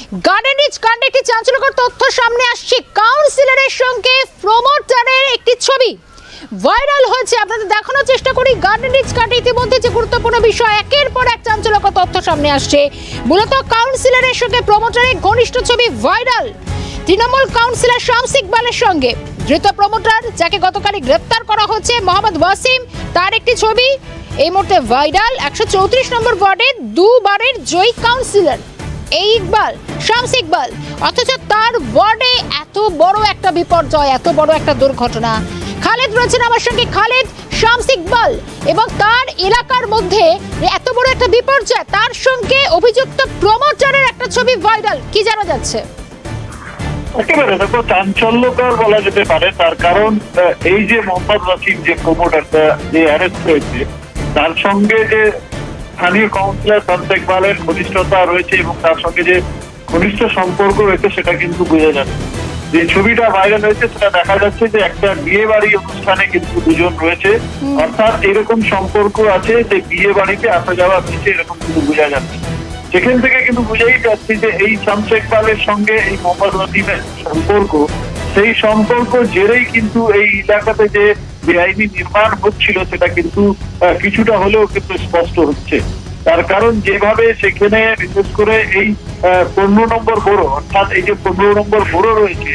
Garden rich কাণ্ডে একটি চাঞ্চল্যকর তথ্য সামনে আসছে। কাউন্সিলরের সঙ্গে প্রমোটারের একটি ছবি ভাইরাল হয়েছে। আপনাদের দেখানোর চেষ্টা করি গার্ডেন রিচ কাণ্ডে ইতিমধ্যে যে গুরুত্বপূর্ণ বিষয় একের পর এক চাঞ্চল্যকর তথ্য সামনে আসছে। মূলত কাউন্সিলরের সঙ্গে প্রমোটারের ঘনিষ্ঠ ছবি ভাইরাল। তৃণমূল কাউন্সিলর শামস ইকবালের সঙ্গে ধৃত প্রমোটার যাকে গতকালই গ্রেপ্তার করা হয়েছে মোহাম্মদ ওয়াসিম, তার একটি ছবি এই মুহূর্তে ভাইরাল। 134 নম্বর ওয়ার্ডের দুবারের জয়ী কাউন্সিলর এই ইকবাল, শামস ইকবাল, অথচ তার ওয়ার্ডে এত বড় একটা বিপর্যয়, এত বড় একটা দুর্ঘটনা। খালেদ রয়েছেন আমার সঙ্গে। খালেদ, শামস ইকবাল এবং তার এলাকার মধ্যে এত বড় একটা বিপর্যয়, তার সঙ্গে অভিযুক্ত প্রমোটারের একটা ছবি ভাইরাল, কি জানা যাচ্ছে? একেবারে দেখো চাঞ্চল্যকর বলা যেতে পারে, তার কারণ এই যে মোহাম্মদ ওয়াসিম যে প্রমোটারটা যে অ্যারেস্ট হয়েছে, তার সঙ্গে যে স্থানীয় কাউন্সিলর শামস ইকবালের ঘনিষ্ঠতা রয়েছে এবং তার সঙ্গে যে ঘনিষ্ঠ সম্পর্ক রয়েছে সেটা কিন্তু বোঝা যাচ্ছে। যে ছবিটা ভাইরাল হয়েছে সেটা দেখা যাচ্ছে যে একটা বিয়ে বাড়ি অনুষ্ঠানে কিন্তু দুজন রয়েছে, অর্থাৎ এরকম সম্পর্ক আছে যে বিয়ে বাড়িতে আসা যাওয়া হয়েছে এরকম কিন্তু বোঝা যাচ্ছে। সেখান থেকে কিন্তু বুঝেই যাচ্ছি যে এই শামস ইকবালের সঙ্গে এই মোহাম্মদ ওয়াসিমের সম্পর্ক, সেই সম্পর্ক জেরেই কিন্তু এই এলাকাতে যে বেআইনি নির্মাণ হচ্ছিল সেটা কিন্তু কিছুটা হলেও কিন্তু স্পষ্ট হচ্ছে। তার কারণ যেভাবে সেখানে বিশেষ করে এই 15 নম্বর বোরো, অর্থাৎ এই যে 15 নম্বর বোরো রয়েছে,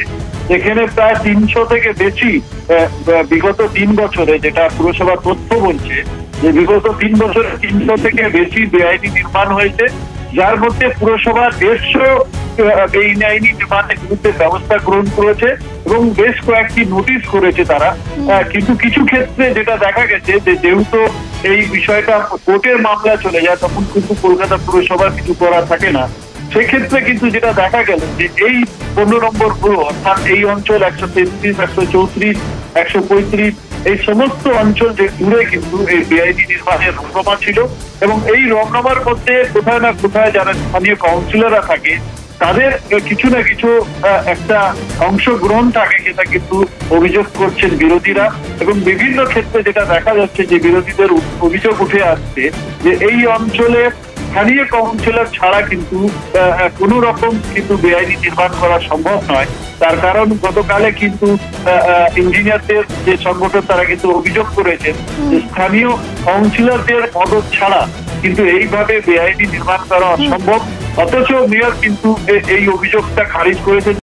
এখানে প্রায় 300 থেকে বেশি বিগত 3 বছরে, যেটা পুরসভা তথ্য বলছে যে বিগত 3 বছরে 300 থেকে বেশি বেআইনি নির্মাণ হয়েছে, যার মধ্যে পুরসভা 150 বেআইনি নির্মাণের বিরুদ্ধে ব্যবস্থা গ্রহণ করেছে এবং বেশ কয়েকটি নোটিশ করেছে তারা। কিন্তু কিছু ক্ষেত্রে যেটা দেখা গেছে যে যেহেতু এই বিষয়টা কোর্টের মামলা চলে যায় তখন কিন্তু কলকাতা পুরসভার কিছু করা থাকে না। সেক্ষেত্রে কিন্তু যেটা দেখা গেল যে এই 15 নম্বর পুরো, অর্থাৎ এই অঞ্চল 133, 134, 135 এই সমস্ত অঞ্চল যে জুড়ে কিন্তু এই বেআইনি নির্মাণের রমরমা ছিল এবং এই রমরমার মধ্যে কোথায় না কোথায় যারা স্থানীয় কাউন্সিলররা থাকে তাদের কিছু না কিছু একটা অংশগ্রহণ থাকে, সেটা কিন্তু অভিযোগ করছেন বিরোধীরা। এবং বিভিন্ন ক্ষেত্রে যেটা দেখা যাচ্ছে যে বিরোধীদের অভিযোগ উঠে আসছে যে এই অঞ্চলে স্থানীয় কাউন্সিলর ছাড়া কিন্তু কোনো রকম কিন্তু বেআইনি নির্মাণ করা সম্ভব নয়। তার কারণ গতকালে কিন্তু ইঞ্জিনিয়ারদের যে সংগঠন তারা কিন্তু অভিযোগ করেছেন যে স্থানীয় কাউন্সিলরদের মদত ছাড়া কিন্তু এইভাবে বেআইনি নির্মাণ করা অসম্ভব। অথচ মেয়র কিন্তু এই অভিযোগটা খারিজ করেছেন।